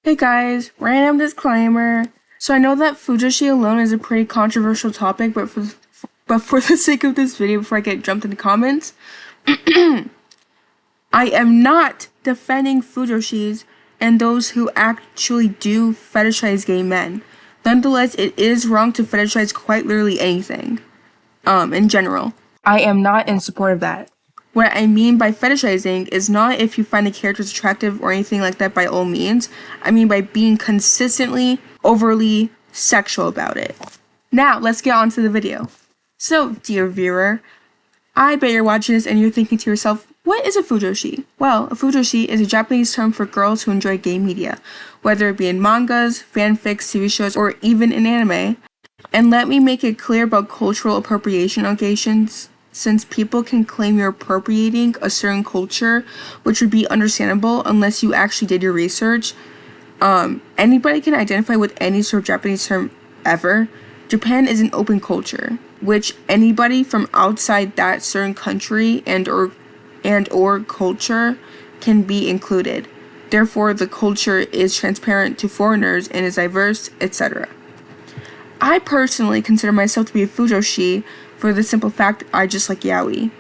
Hey guys, random disclaimer. So I know that fujoshi alone is a pretty controversial topic, but for the sake of this video, before I get jumped in the comments, I am not defending fujoshis and those who actually do fetishize gay men. Nonetheless, it is wrong to fetishize quite literally anything, in general. I am not in support of that. What I mean by fetishizing is not if you find the characters attractive or anything like that by all means. I mean by being consistently overly sexual about it. Now, let's get on to the video. So, dear viewer, I bet you're watching this and you're thinking to yourself, what is a fujoshi? Well, a fujoshi is a Japanese term for girls who enjoy gay media, whether it be in mangas, fanfics, TV shows, or even in anime. And let me make it clear about cultural appropriation occasions. Since people can claim you're appropriating a certain culture, which would be understandable unless you actually did your research, anybody can identify with any sort of Japanese term ever. Japan is an open culture, which anybody from outside that certain country and or culture can be included. Therefore, the culture is transparent to foreigners and is diverse, etc. I personally consider myself to be a fujoshi for the simple fact I just like yaoi.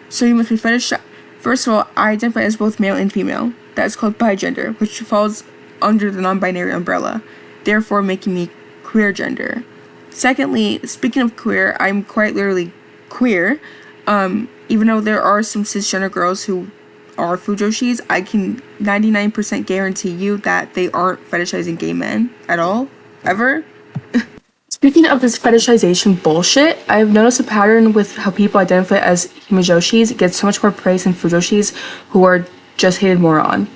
So you must be fetish. First of all, I identify as both male and female. That is called bigender, which falls under the non-binary umbrella, therefore making me queer gender. Secondly, speaking of queer, I'm quite literally queer. Even though there are some cisgender girls who are fujoshis, I can 99% guarantee you that they aren't fetishizing gay men at all, ever. Speaking of this fetishization bullshit, I've noticed a pattern with how people identify as himojoshis get so much more praise than fujoshis, who are just hated more on.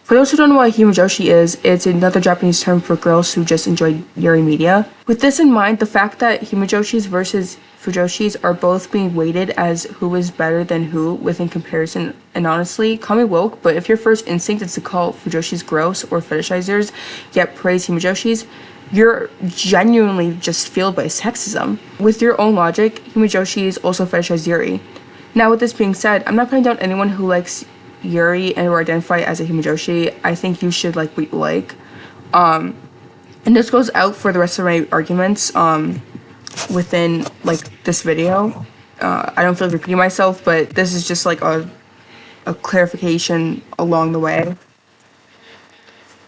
For those who don't know what himojoshi is, it's another Japanese term for girls who just enjoy yuri media. With this in mind, the fact that himojoshis versus fujoshis are both being weighted as who is better than who within comparison, and honestly, call me woke, but if your first instinct is to call fujoshis gross or fetishizers, yet praise himojoshis, you're genuinely just fueled by sexism. With your own logic, himojoshis also fetishize yuri. Now, with this being said, I'm not putting down anyone who likes yuri and or identify as a himojoshi. I think you should like what you like. And this goes out for the rest of my arguments within like this video. I don't feel like repeating myself, but this is just like a clarification along the way.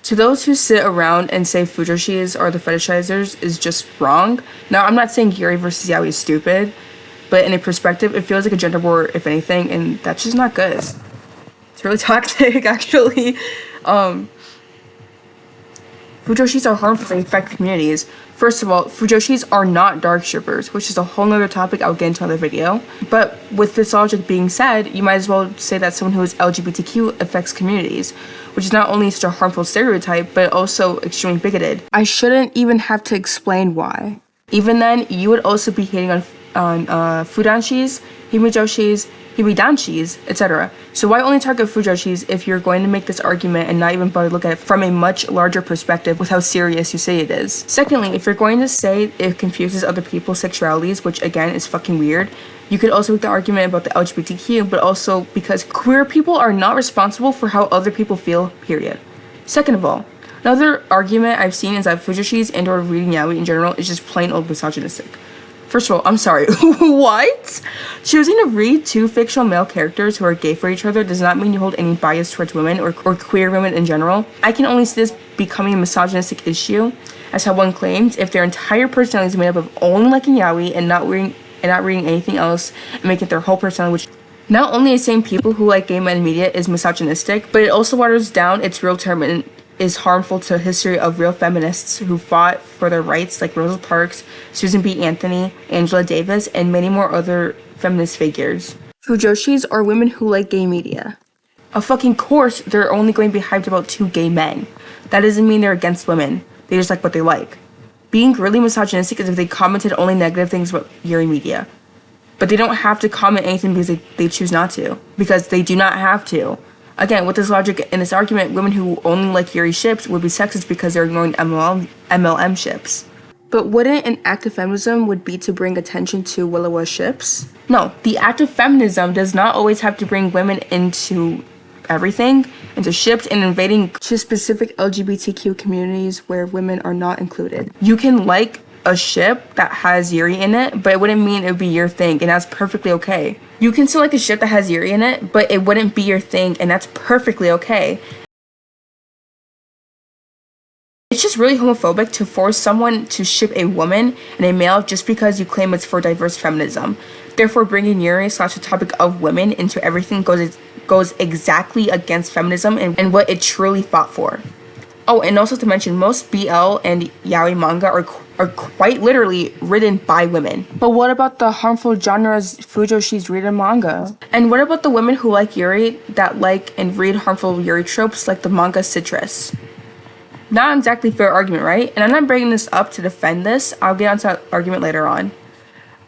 To those who sit around and say fujoshis are the fetishizers is just wrong. Now, I'm not saying yuri versus yaoi is stupid, but in a perspective, it feels like a gender war, if anything, and that's just not good. It's really toxic, actually. Fujoshis are harmful. They affect communities. First of all, fujoshis are not dark strippers, which is a whole nother topic I'll get into in another video. But with this logic being said, you might as well say that someone who is LGBTQ affects communities, which is not only such a harmful stereotype, but also extremely bigoted. I shouldn't even have to explain why. Even then, you would also be hating on fudanshis, himojoshis, hibidanshis, etc. So why only target fujoshis if you're going to make this argument and not even bother to look at it from a much larger perspective with how serious you say it is? Secondly, if you're going to say it confuses other people's sexualities, which again is fucking weird, you could also make the argument about the LGBTQ, but also because queer people are not responsible for how other people feel, period. Second of all, another argument I've seen is that fujoshis and or reading yaoi in general is just plain old misogynistic. First of all, I'm sorry, what? Choosing to read two fictional male characters who are gay for each other does not mean you hold any bias towards women or queer women in general. I can only see this becoming a misogynistic issue, as how one claims, if their entire personality is made up of only liking yaoi and not reading anything else and make it their whole personality, which not only the same people who like gay men in media is misogynistic, but it also waters down its real term and is harmful to the history of real feminists who fought for their rights, like Rosa Parks, Susan B. Anthony, Angela Davis, and many more other feminist figures. Fujoshis are women who like gay media. Of fucking course, they're only going to be hyped about two gay men. That doesn't mean they're against women. They just like what they like. Being really misogynistic is if they commented only negative things about yuri media. But they don't have to comment anything because they choose not to. Because they do not have to. Again, with this logic in this argument, women who only like yuri ships would be sexist because they're ignoring MLM ships. But wouldn't an act of feminism would be to bring attention to Willowa ships? No, the act of feminism does not always have to bring women into everything into ships and invading to specific LGBTQ communities where women are not included. You can like a ship that has Yuri in it, but it wouldn't mean it would be your thing, and that's perfectly okay. You can still like a ship that has Yuri in it, but it wouldn't be your thing, and that's perfectly okay. It's just really homophobic to force someone to ship a woman and a male just because you claim it's for diverse feminism. Therefore, bringing Yuri / the topic of women into everything goes exactly against feminism and what it truly fought for. Oh, and also to mention, most BL and yaoi manga are quite literally written by women. But what about the harmful genres fujoshis read in manga? And what about the women who like Yuri that like and read harmful Yuri tropes like the manga Citrus? Not exactly fair argument, right? And I'm not bringing this up to defend this. I'll get onto that argument later on.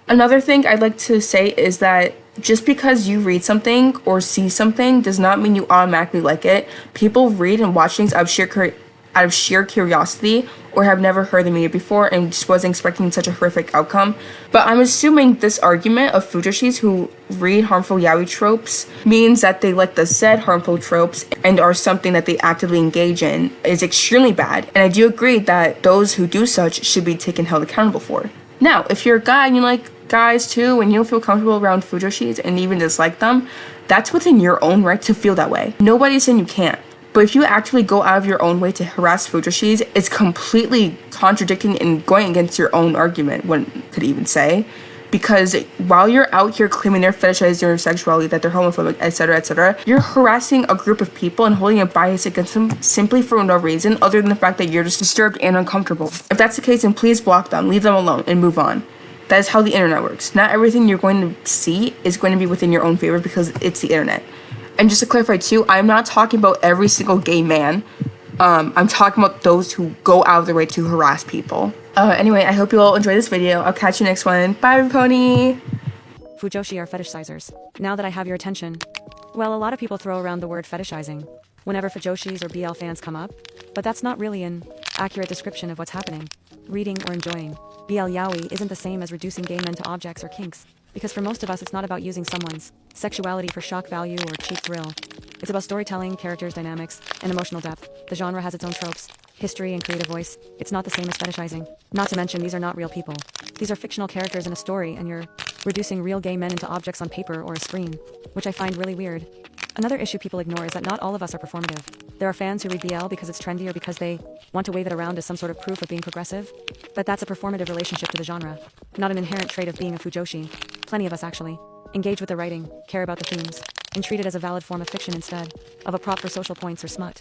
Another thing I'd like to say is that just because you read something or see something does not mean you automatically like it. People read and watch things out of sheer curiosity or have never heard the media before and just wasn't expecting such a horrific outcome. But I'm assuming this argument of fujoshis who read harmful yaoi tropes means that they like the said harmful tropes and are something that they actively engage in is extremely bad. And I do agree that those who do such should be held accountable for. Now, if you're a guy and you like guys too and you don't feel comfortable around fujoshis and even dislike them, that's within your own right to feel that way. Nobody's saying you can't. But if you actually go out of your own way to harass fujoshis, it's completely contradicting and going against your own argument, one could even say. Because while you're out here claiming they're fetishizing their sexuality, that they're homophobic, etc., you're harassing a group of people and holding a bias against them simply for no reason other than the fact that you're just disturbed and uncomfortable. If that's the case, then please block them, leave them alone, and move on. That is how the internet works. Not everything you're going to see is going to be within your own favor because it's the internet. And just to clarify too, I'm not talking about every single gay man. I'm talking about those who go out of their way to harass people. Anyway, I hope you all enjoy this video. I'll catch you next one. Bye, pony! Fujoshi are fetishizers. Now that I have your attention. Well, a lot of people throw around the word fetishizing whenever fujoshis or BL fans come up, but that's not really an accurate description of what's happening. Reading or enjoying BL yaoi isn't the same as reducing gay men to objects or kinks, because for most of us it's not about using someone's sexuality for shock value or cheap thrill. It's about storytelling, characters, dynamics, and emotional depth. The genre has its own tropes, history, and creative voice. It's not the same as fetishizing. Not to mention, these are not real people. These are fictional characters in a story, and you're reducing real gay men into objects on paper or a screen, which I find really weird. Another issue people ignore is that not all of us are performative. There are fans who read BL because it's trendy or because they want to wave it around as some sort of proof of being progressive, but that's a performative relationship to the genre, not an inherent trait of being a fujoshi. Plenty of us actually engage with the writing, care about the themes, and treat it as a valid form of fiction instead of a prop for social points or smut.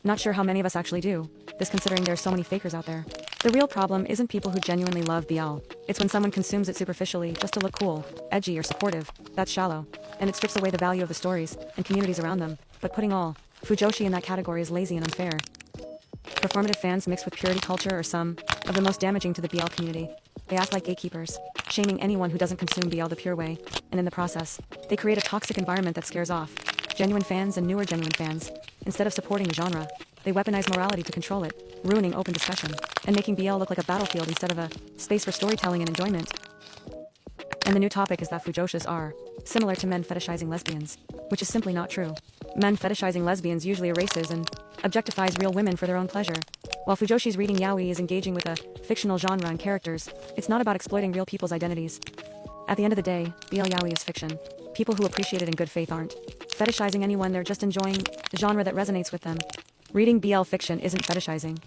Not sure how many of us actually do, this considering there are so many fakers out there. The real problem isn't people who genuinely love BL. It's when someone consumes it superficially just to look cool, edgy, or supportive. That's shallow, and it strips away the value of the stories and communities around them. But putting all fujoshi in that category is lazy and unfair. Performative fans mixed with purity culture are some of the most damaging to the BL community. They act like gatekeepers, shaming anyone who doesn't consume BL the pure way, and in the process, they create a toxic environment that scares off genuine fans and newer genuine fans. Instead of supporting the genre, they weaponize morality to control it, ruining open discussion, and making BL look like a battlefield instead of a space for storytelling and enjoyment. And the new topic is that fujoshis are similar to men fetishizing lesbians, which is simply not true. Men fetishizing lesbians usually erases and objectifies real women for their own pleasure. While fujoshis reading yaoi is engaging with a fictional genre and characters, it's not about exploiting real people's identities. At the end of the day, BL yaoi is fiction. People who appreciate it in good faith aren't fetishizing anyone, they're just enjoying the genre that resonates with them. Reading BL fiction isn't fetishizing.